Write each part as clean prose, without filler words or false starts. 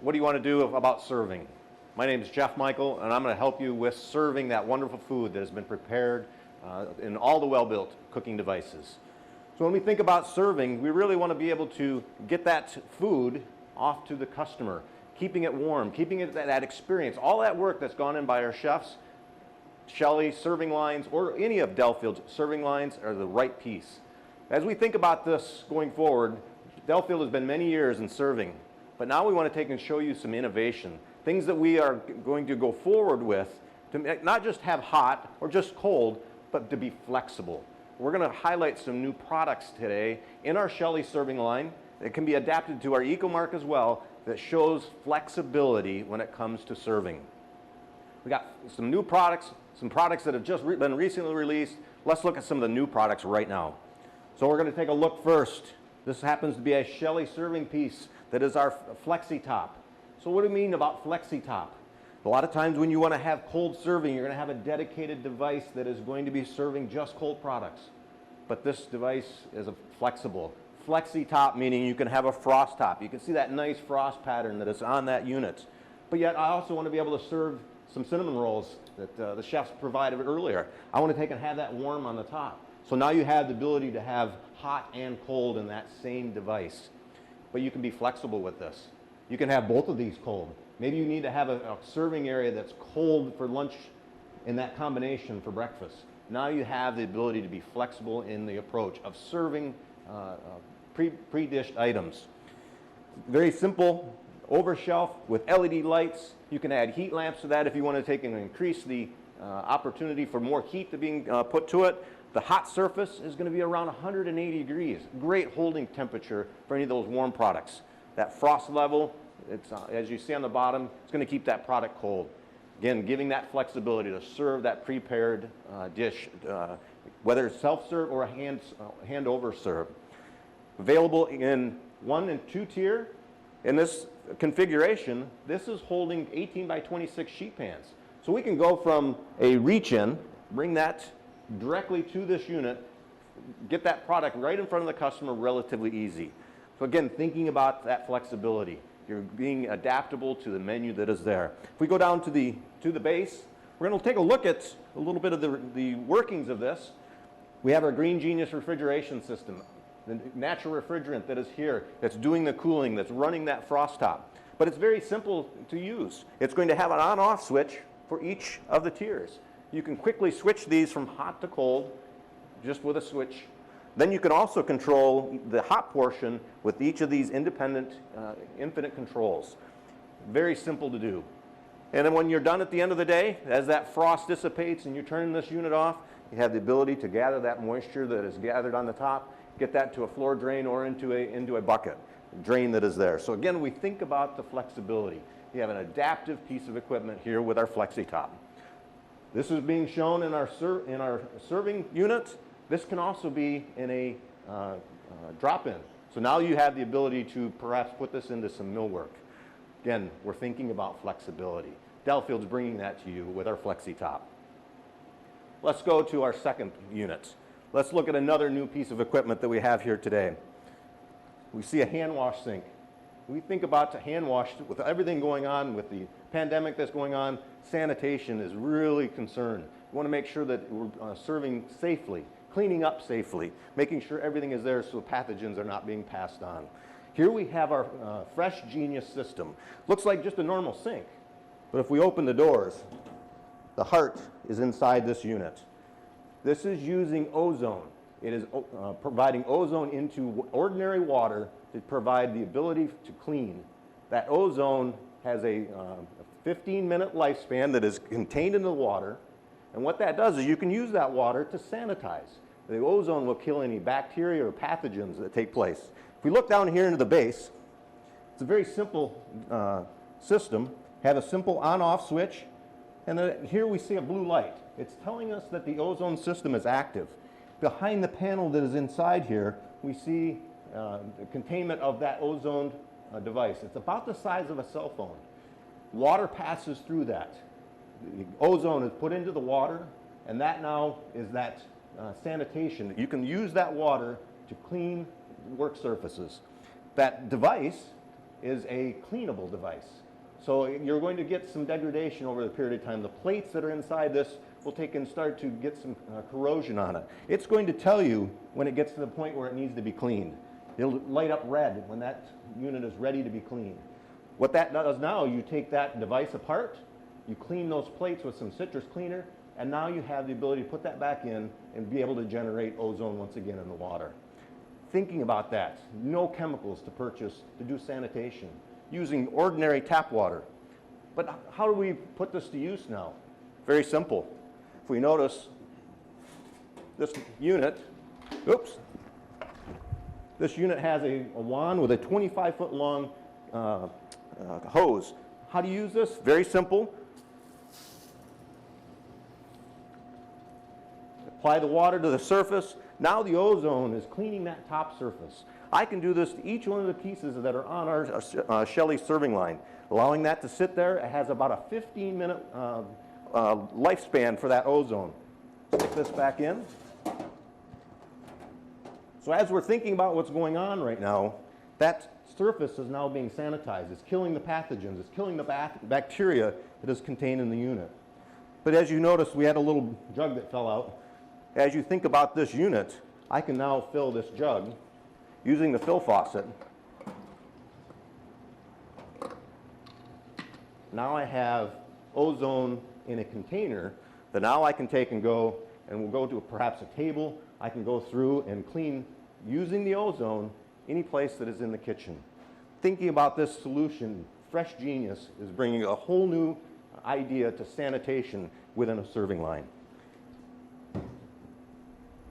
what do you want to do about serving? My name is Jeff Michael, and I'm going to help you with serving that wonderful food that has been prepared in all the well-built cooking devices. So when we think about serving, we really want to be able to get that food off to the customer, keeping it warm, keeping it that experience, all that work that's gone in by our chefs, Shelley serving lines, or any of Delfield's serving lines are the right piece. As we think about this going forward, Delfield has been many years in serving, but now we want to take and show you some innovation, things that we are going to go forward with to not just have hot or just cold, but to be flexible. We're going to highlight some new products today in our Shelley serving line that can be adapted to our EcoMark as well that shows flexibility when it comes to serving. We got some new products, some products that have just been recently released. Let's look at some of the new products right now. So we're going to take a look first. This happens to be a Shelley serving piece that is our Flexi Top. So what do we mean about Flexi Top? A lot of times when you want to have cold serving, you're going to have a dedicated device that is going to be serving just cold products. But this device is flexible. Flexi Top meaning you can have a frost top. You can see that nice frost pattern that is on that unit. But yet I also want to be able to serve some cinnamon rolls that the chefs provided earlier. I want to take and have that warm on the top. So now you have the ability to have hot and cold in that same device. But you can be flexible with this. You can have both of these cold. Maybe you need to have a serving area that's cold for lunch in that combination for breakfast. Now you have the ability to be flexible in the approach of serving pre-dished items. Very simple, over shelf with LED lights. You can add heat lamps to that if you want to take and increase the opportunity for more heat to being put to it. The hot surface is going to be around 180 degrees. Great holding temperature for any of those warm products. That frost level, it's, as you see on the bottom, it's going to keep that product cold. Again, giving that flexibility to serve that prepared dish, whether it's self-serve or a hand-over serve. Available in 1 and 2 tier. In this configuration, this is holding 18 by 26 sheet pans. So we can go from a reach-in, bring that directly to this unit, get that product right in front of the customer relatively easy. So again, thinking about that flexibility. You're being adaptable to the menu that is there. If we go down to the base, we're going to take a look at a little bit of the workings of this. We have our Green Genius refrigeration system, the natural refrigerant that is here, that's doing the cooling, that's running that frost top. But it's very simple to use. It's going to have an on-off switch for each of the tiers. You can quickly switch these from hot to cold just with a switch. Then you can also control the hot portion with each of these independent, infinite controls. Very simple to do. And then when you're done at the end of the day, as that frost dissipates and you turn this unit off, you have the ability to gather that moisture that is gathered on the top, get that to a floor drain or into a bucket, drain that is there. So again, we think about the flexibility. You have an adaptive piece of equipment here with our Flexi Top. This is being shown in our serving unit. This can also be in a drop-in. So now you have the ability to perhaps put this into some millwork. Again, we're thinking about flexibility. Delfield's bringing that to you with our Flexi Top. Let's go to our second unit. Let's look at another new piece of equipment that we have here today. We see a hand wash sink. We think about the hand wash with everything going on, with the pandemic that's going on, sanitation is really concerned. We want to make sure that we're serving safely, cleaning up safely, making sure everything is there so pathogens are not being passed on. Here we have our Fresh Genius system. Looks like just a normal sink, but if we open the doors, the heart is inside this unit. This is using ozone. It is providing ozone into ordinary water to provide the ability to clean. That ozone has a 15-minute lifespan that is contained in the water, and what that does is you can use that water to sanitize. The ozone will kill any bacteria or pathogens that take place. If we look down here into the base, it's a very simple system. Have a simple on-off switch, and then here we see a blue light. It's telling us that the ozone system is active. Behind the panel that is inside here, we see the containment of that ozone device. It's about the size of a cell phone. Water passes through that. The ozone is put into the water, and that now is that sanitation. You can use that water to clean work surfaces. That device is a cleanable device. So you're going to get some degradation over the period of time. The plates that are inside this will take and start to get some corrosion on it. It's going to tell you when it gets to the point where it needs to be cleaned. It'll light up red when that unit is ready to be cleaned. What that does now, you take that device apart, you clean those plates with some citrus cleaner, and now you have the ability to put that back in and be able to generate ozone once again in the water. Thinking about that, no chemicals to purchase to do sanitation, using ordinary tap water. But how do we put this to use now? Very simple. If we notice this unit, this unit has a wand with a 25-foot long hose. How do you use this? Very simple. Apply the water to the surface. Now the ozone is cleaning that top surface. I can do this to each one of the pieces that are on our Shelly serving line. Allowing that to sit there, it has about a 15-minute lifespan for that ozone. Stick this back in. So as we're thinking about what's going on right now, that surface is now being sanitized. It's killing the pathogens. It's killing the bacteria that is contained in the unit. But as you notice, we had a little jug that fell out. As you think about this unit, I can now fill this jug using the fill faucet. Now I have ozone in a container that now I can take and go, and we'll go to perhaps a table. I can go through and clean, using the ozone, any place that is in the kitchen. Thinking about this solution, Fresh Genius is bringing a whole new idea to sanitation within a serving line.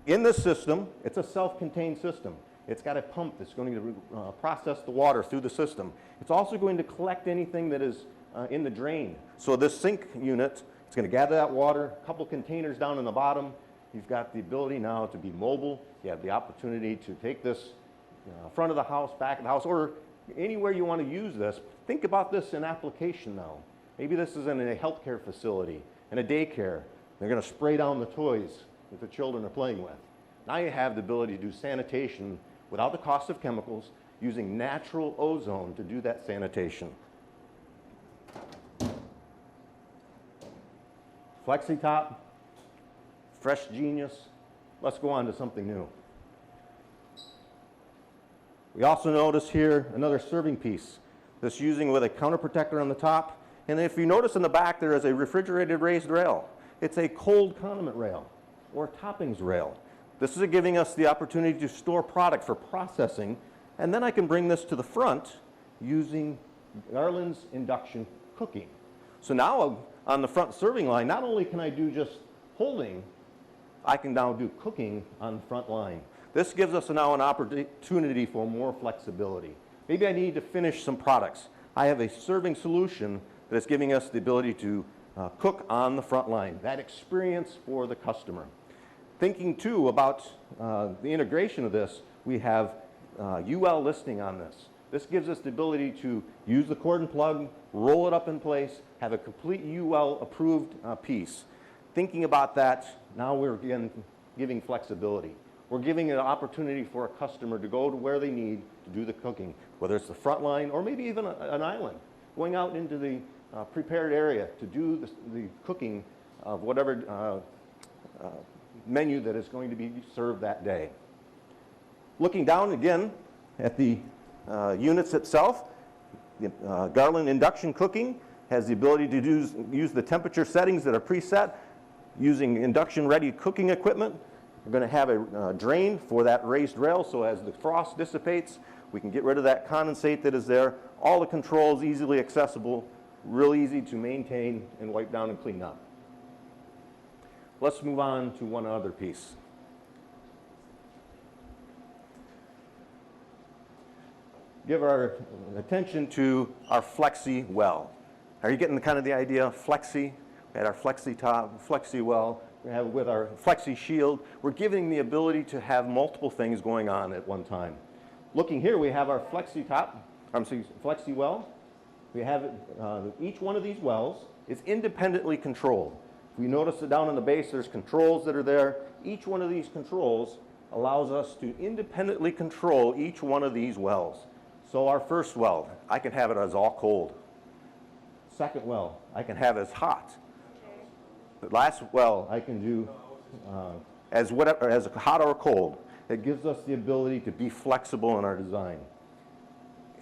In this system, it's a self-contained system. It's got a pump that's going to process the water through the system. It's also going to collect anything that is in the drain. So this sink unit, it's going to gather that water, a couple containers down in the bottom. You've got the ability now to be mobile. You have the opportunity to take this front of the house, back of the house, or anywhere you want to use this. Think about this in application now. Maybe this is in a healthcare facility, in a daycare. They're going to spray down the toys that the children are playing with. Now you have the ability to do sanitation without the cost of chemicals, using natural ozone to do that sanitation. FlexiTop, Fresh Genius. Let's go on to something new. We also notice here another serving piece. This using with a counter protector on the top. And if you notice in the back, there is a refrigerated raised rail. It's a cold condiment rail or toppings rail. This is giving us the opportunity to store product for processing. And then I can bring this to the front using Garland's induction cooking. So now on the front serving line, not only can I do just holding, I can now do cooking on the front line. This gives us now an opportunity for more flexibility. Maybe I need to finish some products. I have a serving solution that is giving us the ability to cook on the front line. That experience for the customer. Thinking too about the integration of this, we have UL listing on this. This gives us the ability to use the cord and plug, roll it up in place, have a complete UL approved piece. Thinking about that, now we're again giving flexibility. We're giving an opportunity for a customer to go to where they need to do the cooking, whether it's the front line or maybe even an island, going out into the prepared area to do the cooking of whatever menu that is going to be served that day. Looking down again at the units itself, the Garland induction cooking has the ability to use the temperature settings that are preset using induction-ready cooking equipment. We're going to have a drain for that raised rail, so as the frost dissipates, we can get rid of that condensate that is there. All the controls easily accessible, real easy to maintain and wipe down and clean up. Let's move on to one other piece. Give our attention to our Flexi well. Are you getting kind of the idea? Flexi, we had our Flexi top, Flexi well. We have with our Flexi shield. We're giving the ability to have multiple things going on at one time. Looking here, we have our Flexi top, Flexi well. We have each one of these wells is independently controlled. If we notice that down on the base, there's controls that are there. Each one of these controls allows us to independently control each one of these wells. So our first well, I can have it as all cold. Second well, I can have as hot. The last well, I can do as hot or cold. It gives us the ability to be flexible in our design.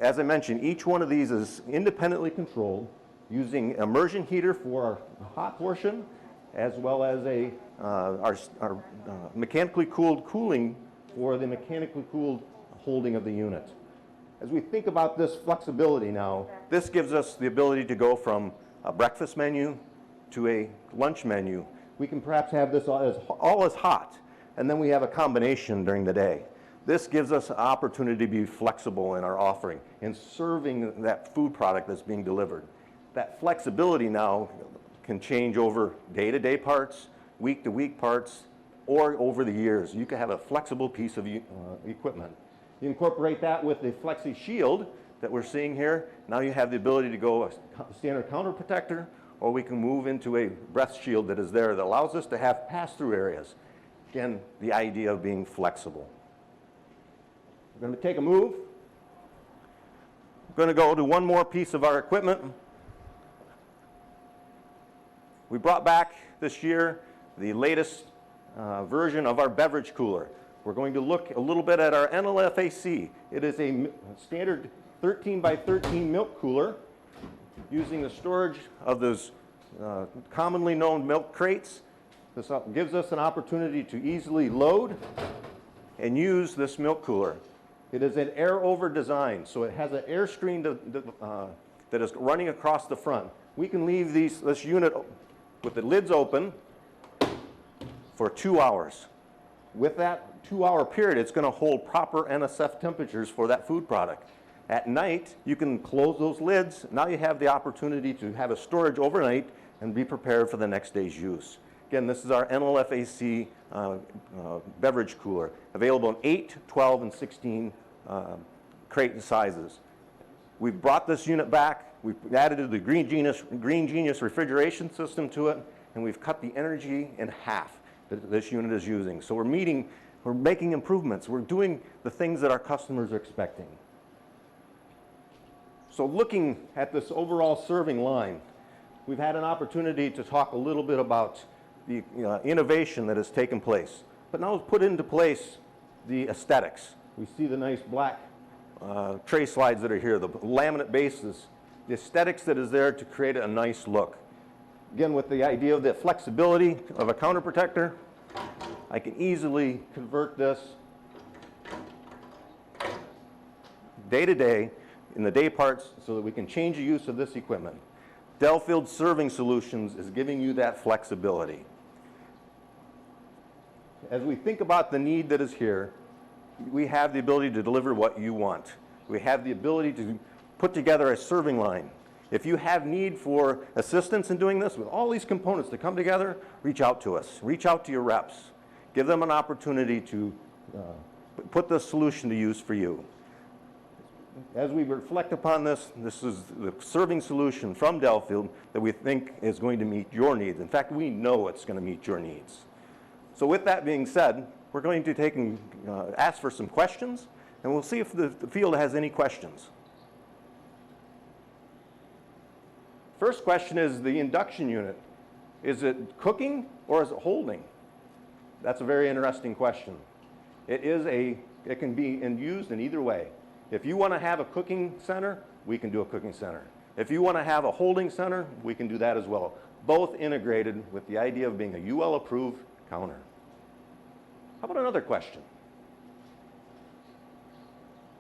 As I mentioned, each one of these is independently controlled using immersion heater for our hot portion, as well as our mechanically cooled cooling for the mechanically cooled holding of the unit. As we think about this flexibility now, this gives us the ability to go from a breakfast menu to a lunch menu. We can perhaps have this all as hot, and then we have a combination during the day. This gives us an opportunity to be flexible in our offering and serving that food product that's being delivered. That flexibility now can change over day-to-day parts, week-to-week parts, or over the years. You can have a flexible piece of equipment. You incorporate that with the Flexi Shield that we're seeing here. Now you have the ability to go a standard counter protector, or we can move into a breath shield that is there that allows us to have pass-through areas. Again, the idea of being flexible. We're going to take a move. We're going to go to one more piece of our equipment. We brought back this year the latest version of our beverage cooler. We're going to look a little bit at our NLFAC. It is a standard 13 by 13 milk cooler using the storage of those commonly known milk crates. This gives us an opportunity to easily load and use this milk cooler. It is an air-over design, so it has an air screen that is running across the front. We can leave this unit with the lids open for 2 hours. With that 2-hour period, it's going to hold proper NSF temperatures for that food product. At night, you can close those lids. Now you have the opportunity to have a storage overnight and be prepared for the next day's use. Again, this is our NLFAC beverage cooler, available in 8, 12, and 16 crate sizes. We've brought this unit back. We've added the Green Genius refrigeration system to it, and we've cut the energy in half that this unit is using. So we're making improvements. We're doing the things that our customers are expecting. So looking at this overall serving line, we've had an opportunity to talk a little bit about the innovation that has taken place. But now let's put into place the aesthetics. We see the nice black tray slides that are here, the laminate bases, the aesthetics that is there to create a nice look. Again, with the idea of the flexibility of a counter protector, I can easily convert this day to day in the day parts so that we can change the use of this equipment. Delfield Serving Solutions is giving you that flexibility. As we think about the need that is here, we have the ability to deliver what you want. We have the ability to put together a serving line. If you have need for assistance in doing this with all these components to come together, reach out to us. Reach out to your reps. Give them an opportunity to put the solution to use for you. As we reflect upon this, this is the serving solution from Delfield that we think is going to meet your needs. In fact, we know it's going to meet your needs. So with that being said, we're going to take and ask for some questions, and we'll see if the field has any questions. First question is the induction unit. Is it cooking or is it holding? That's a very interesting question. It can be used in either way. If you want to have a cooking center, we can do a cooking center. If you want to have a holding center, we can do that as well. Both integrated with the idea of being a UL approved counter. How about another question?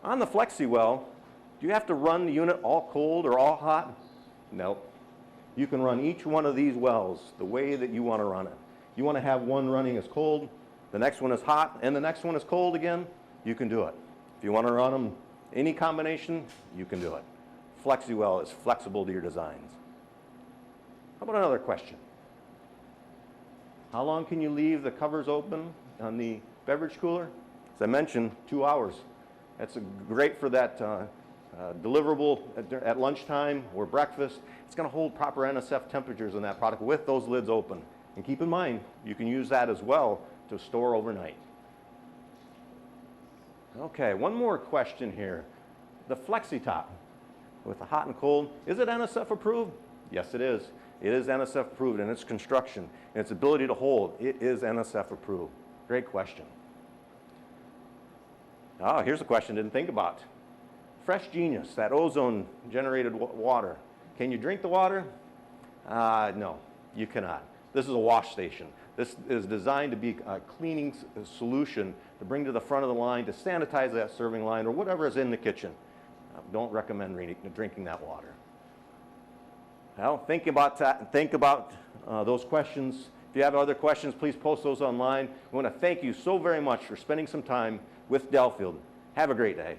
On the FlexiWell, do you have to run the unit all cold or all hot? No. You can run each one of these wells the way that you want to run it. You want to have one running as cold, the next one is hot, and the next one is cold again, you can do it. If you want to run them any combination, you can do it. FlexiWell is flexible to your designs. How about another question? How long can you leave the covers open on the beverage cooler? As I mentioned, 2 hours. That's great for that deliverable at lunchtime or breakfast. It's going to hold proper NSF temperatures in that product with those lids open. And keep in mind, you can use that as well to store overnight. Okay, one more question here. the Flexi Top with the hot and cold. Is it NSF approved? Yes, it is. It is NSF approved in its construction and its ability to hold. It is NSF approved. Great question. Oh, here's a question I didn't think about. Fresh Genius, that ozone generated water. Can you drink the water? No, you cannot. This is a wash station. This is designed to be a cleaning solution to bring to the front of the line to sanitize that serving line or whatever is in the kitchen. Don't recommend drinking that water. Well, think about that. Think about those questions. If you have other questions, please post those online. We want to thank you so very much for spending some time with Delfield. Have a great day.